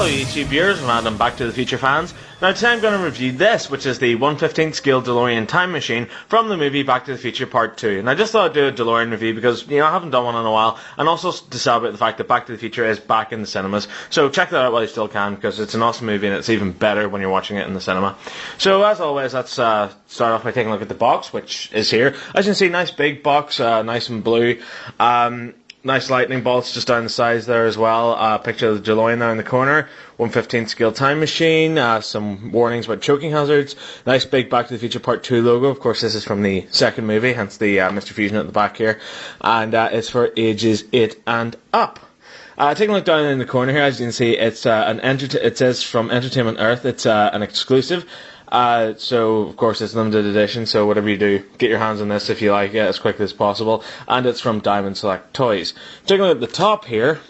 Hello YouTube viewers and random Back to the Future fans. Now today I'm going to review this, which is the 1/15 scale DeLorean time machine from the movie Back to the Future Part 2. And I just thought I'd do a DeLorean review because, I haven't done one in a while, and also to celebrate the fact that Back to the Future is back in the cinemas. So check that out while you still can, because it's an awesome movie and it's even better when you're watching it in the cinema. So as always, let's start off by taking a look at the box, which is here. As you can see, nice big box, nice and blue. Nice lightning bolts just down the sides there as well. Picture of the DeLorean there in the corner. 1/15 scale time machine. Some warnings about choking hazards. Nice big Back to the Future Part 2 logo. Of course, this is from the second movie, hence the Mr. Fusion at the back here. And it's for ages 8 and up. Taking a look down in the corner here, as you can see, it's it says from Entertainment Earth. It's an exclusive. So of course it's limited edition, so whatever you do, get your hands on this if you like it as quickly as possible. And it's from Diamond Select Toys. Taking a look at the top here,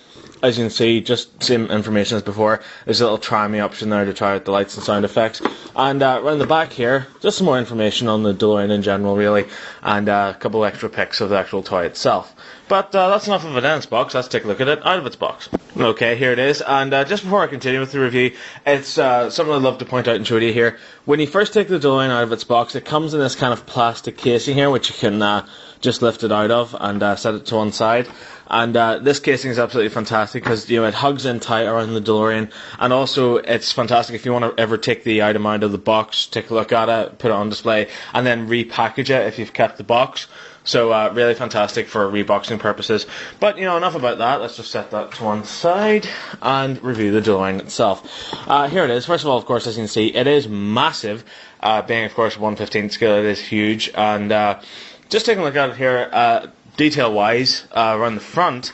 as you can see, just same information as before. There's a little try me option there to try out the lights and sound effects. And around the back here, just some more information on the DeLorean in general, really, and a couple extra pics of the actual toy itself. But that's enough of it in its box. Let's take a look at it out of its box. Okay, here it is. And just before I continue with the review, it's something I'd love to point out and show you here. When you first take the DeLorean out of its box, it comes in this kind of plastic casing here, which you can just lift it out of and set it to one side. And this casing is absolutely fantastic because it hugs in tight around the DeLorean, and also it's fantastic if you want to ever take the item out of the box, take a look at it, put it on display, and then repackage it if you've kept the box. So really fantastic for reboxing purposes. But enough about that. Let's just set that to one side and review the DeLorean itself. Here it is. First of all, of course, as you can see, it is massive. Being of course 1/15 scale, it is huge. And just taking a look at it here, detail-wise, around the front,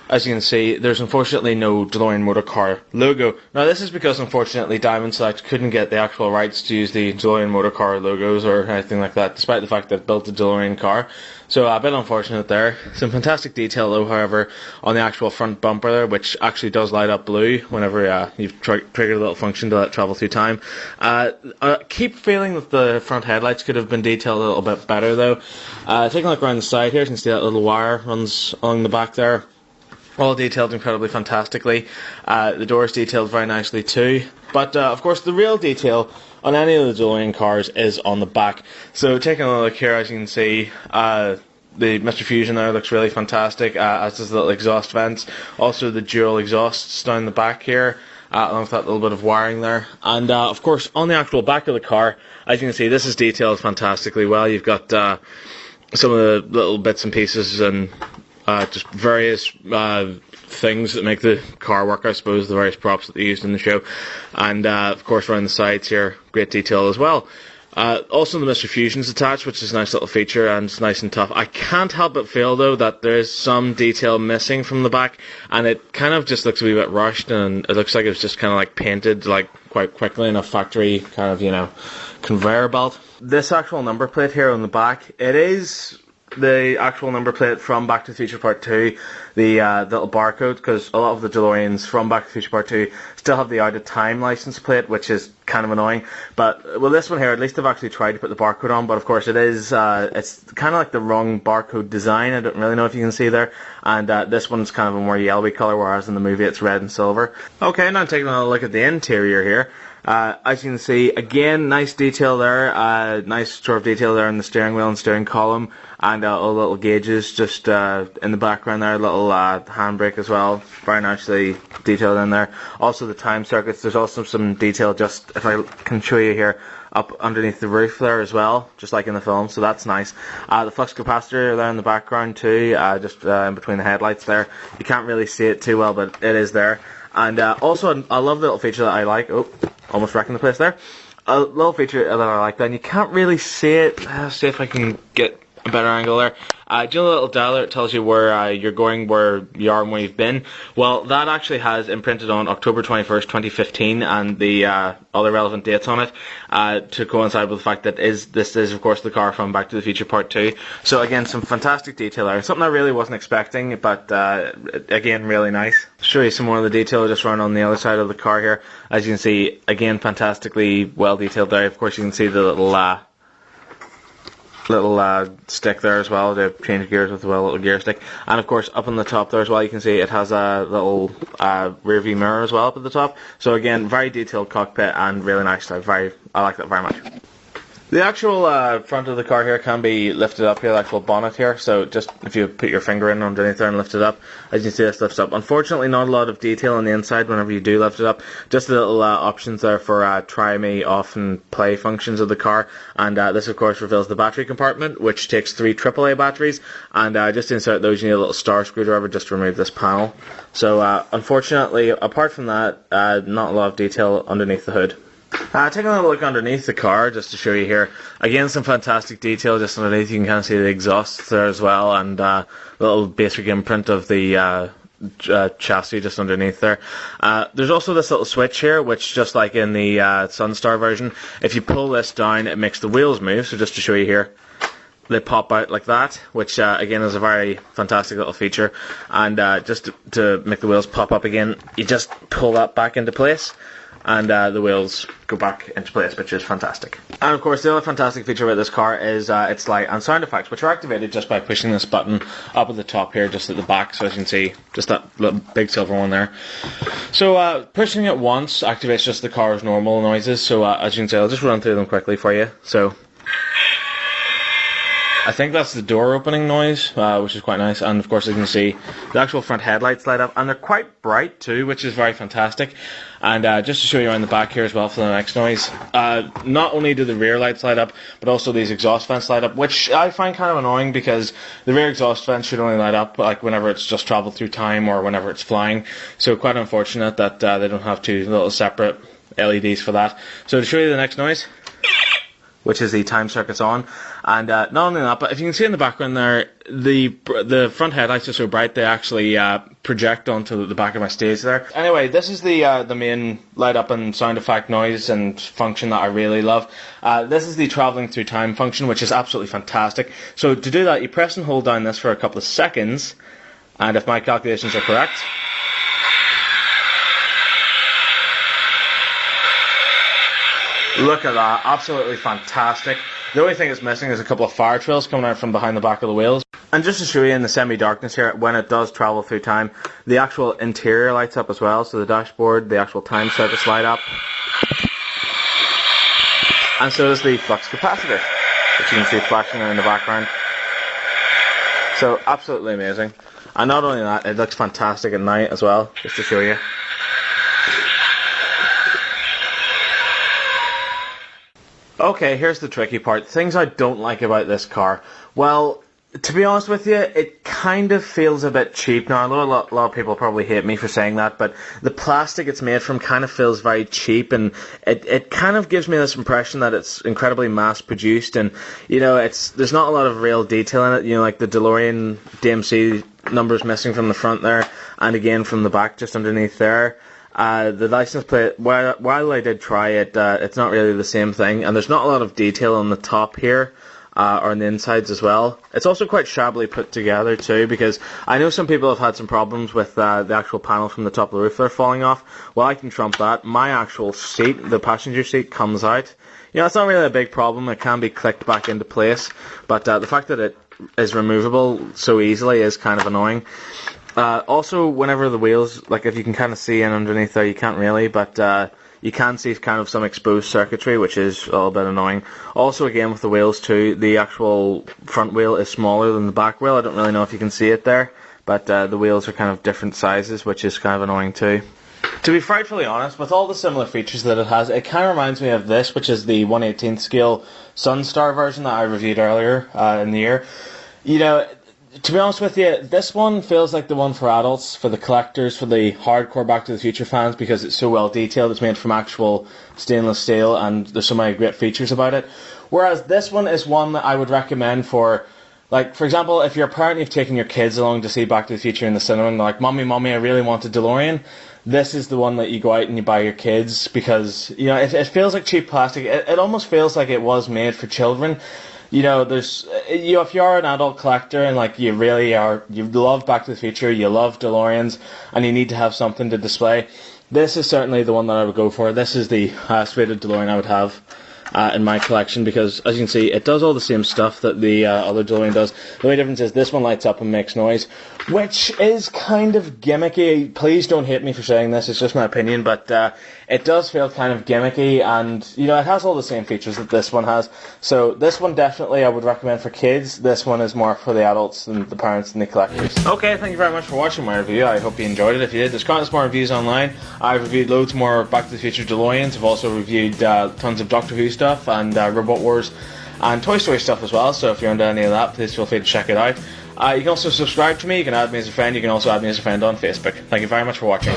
as you can see, there's unfortunately no DeLorean motor car logo. Now this is because unfortunately Diamond Select couldn't get the actual rights to use the DeLorean motor car logos or anything like that, despite the fact that it built the DeLorean car. So a bit unfortunate there. Some fantastic detail though, however, on the actual front bumper there, which actually does light up blue whenever you've triggered a little function to let it travel through time. I keep feeling that the front headlights could have been detailed a little bit better though. Taking a look around the side here, you can see that little wire runs along the back there. All detailed incredibly fantastically. The doors detailed very nicely too. But of course the real detail on any of the DeLorean cars is on the back. So taking a look here, as you can see, the Mr. Fusion there looks really fantastic, as does the little exhaust vents. Also the dual exhausts down the back here, along with that little bit of wiring there. And of course on the actual back of the car, as you can see, this is detailed fantastically well. You've got some of the little bits and pieces and just various things that make the car work, I suppose, the various props that they used in the show. And of course around the sides here, great detail as well. Also the Mr. Fusion's attached, which is a nice little feature and it's nice and tough. I can't help but feel though that there is some detail missing from the back, and it kind of just looks a wee bit rushed, and it looks like it's just kind of like painted like quite quickly in a factory kind of conveyor belt. This actual number plate here on the back, it is the actual number plate from Back to the Future Part 2, the little barcode, because a lot of the DeLoreans from Back to the Future Part 2 still have the out of time license plate, which is kind of annoying. But well, this one here, at least they've actually tried to put the barcode on, but of course it is it's kind of like the wrong barcode design. I don't really know if you can see there. And this one's kind of a more yellowy colour, whereas in the movie it's red and silver. Okay, now taking a look at the interior here. As you can see, again, nice detail there, nice sort of detail there in the steering wheel and steering column, and all the little gauges just in the background there, little handbrake as well, very nicely detailed in there. Also the time circuits, there's also some detail, just if I can show you here, up underneath the roof there as well, just like in the film, so that's nice. The flux capacitor there in the background too, just in between the headlights there. You can't really see it too well, but it is there. And also, I love the little feature that I like. Oh, almost wrecking the place there. A little feature that I like, and you can't really see it. See if I can get a better angle there. Do you know the little dial there? It tells you where you're going, where you are and where you've been. Well, that actually has imprinted on October 21st, 2015, and the other relevant dates on it to coincide with the fact that this is, of course, the car from Back to the Future Part 2. So, again, some fantastic detail there. Something I really wasn't expecting, but, again, really nice. Show you some more of the detail just around on the other side of the car here. As you can see, again, fantastically well detailed there. Of course, you can see the little little stick there as well to change gears with a little gear stick. And of course, up on the top there as well, you can see it has a little rear view mirror as well up at the top. So again, very detailed cockpit and really nice. I like that very much. The actual front of the car here can be lifted up here, the actual bonnet here. So just if you put your finger in underneath there and lift it up, as you can see, this lifts up. Unfortunately, not a lot of detail on the inside whenever you do lift it up. Just the little options there for try me, off and play functions of the car. And this of course reveals the battery compartment, which takes 3 AAA batteries. And just to insert those, you need a little star screwdriver just to remove this panel. So unfortunately, apart from that, not a lot of detail underneath the hood. Taking a look underneath the car, just to show you here. Again, some fantastic detail just underneath. You can kind of see the exhaust there as well, and a little basic imprint of the chassis just underneath there. There's also this little switch here, which just like in the Sunstar version, if you pull this down, it makes the wheels move. So just to show you here, they pop out like that, which again is a very fantastic little feature. And just to make the wheels pop up again, you just pull that back into place, and the wheels go back into place, which is fantastic. And of course, the other fantastic feature about this car is its light and sound effects, which are activated just by pushing this button up at the top here, just at the back. So as you can see, just that little big silver one there. So pushing it once activates just the car's normal noises. So as you can see, I'll just run through them quickly for you. So I think that's the door opening noise, which is quite nice. And of course, as you can see, the actual front headlights light up, and they're quite bright too, which is very fantastic. And just to show you around the back here as well for the next noise, not only do the rear lights light up, but also these exhaust vents light up, which I find kind of annoying because the rear exhaust vents should only light up like whenever it's just traveled through time or whenever it's flying. So quite unfortunate that they don't have 2 little separate LEDs for that. So to show you the next noise, which is the time circuits on. And not only that, but if you can see in the background there, the front headlights are so bright they actually project onto the back of my stage there. Anyway, this is the main light up and sound effect noise and function that I really love. This is the travelling through time function, which is absolutely fantastic. So to do that, you press and hold down this for a couple of seconds, and if my calculations are correct, look at that, absolutely fantastic. The only thing it's missing is a couple of fire trails coming out from behind the back of the wheels. And just to show you in the semi-darkness here, when it does travel through time, the actual interior lights up as well. So the dashboard, the actual time circuits light up. And so does the flux capacitor, which you can see flashing there in the background. So absolutely amazing. And not only that, it looks fantastic at night as well, just to show you. Okay, here's the tricky part. Things I don't like about this car. Well, to be honest with you, it kind of feels a bit cheap. Now, I know a lot of people probably hate me for saying that, but the plastic it's made from kind of feels very cheap, and it kind of gives me this impression that it's incredibly mass-produced, and, you know, there's not a lot of real detail in it. You know, like the Delorean DMC numbers missing from the front there, and again from the back just underneath there. The license plate, while I did try it, it's not really the same thing, and there's not a lot of detail on the top here, or on the insides as well. It's also quite shabbily put together too, because I know some people have had some problems with the actual panel from the top of the roof there falling off. Well, I can trump that. My actual seat, the passenger seat, comes out. You know, it's not really a big problem. It can be clicked back into place, but the fact that it is removable so easily is kind of annoying. Also, whenever the wheels, like if you can kind of see in underneath there, you can't really, but you can see kind of some exposed circuitry, which is a little bit annoying. Also, again, with the wheels too, the actual front wheel is smaller than the back wheel. I don't really know if you can see it there, but the wheels are kind of different sizes, which is kind of annoying too. To be frightfully honest, with all the similar features that it has, it kind of reminds me of this, which is the 1/18th scale Sunstar version that I reviewed earlier in the year. You know, to be honest with you, this one feels like the one for adults, for the collectors, for the hardcore Back to the Future fans, because it's so well detailed. It's made from actual stainless steel, and there's so many great features about it. Whereas this one is one that I would recommend for, like, for example, if you're a parent and you've taken your kids along to see Back to the Future in the cinema, and they're like, Mommy, I really want a DeLorean. This is the one that you go out and you buy your kids, because, you know, it feels like cheap plastic. It almost feels like it was made for children. You know, if you're an adult collector and like you really are, you love Back to the Future, you love DeLoreans, and you need to have something to display, this is certainly the one that I would go for. This is the suited DeLorean I would have. in my collection, because as you can see, it does all the same stuff that the other DeLorean does. The only difference is this one lights up and makes noise, which is kind of gimmicky. Please don't hate me for saying this, it's just my opinion, but it does feel kind of gimmicky, and you know, it has all the same features that this one has. So this one definitely I would recommend for kids. This one is more for the adults and the parents and the collectors. Okay, thank you very much for watching my review. I hope you enjoyed it. If you did, there's countless more reviews online. I've reviewed loads more Back to the Future DeLoreans. I've also reviewed tons of Doctor Who stuff and Robot Wars and Toy Story stuff as well, so if you're into any of that, please feel free to check it out. You can also subscribe to me, you can add me as a friend, you can also add me as a friend on Facebook. Thank you very much for watching.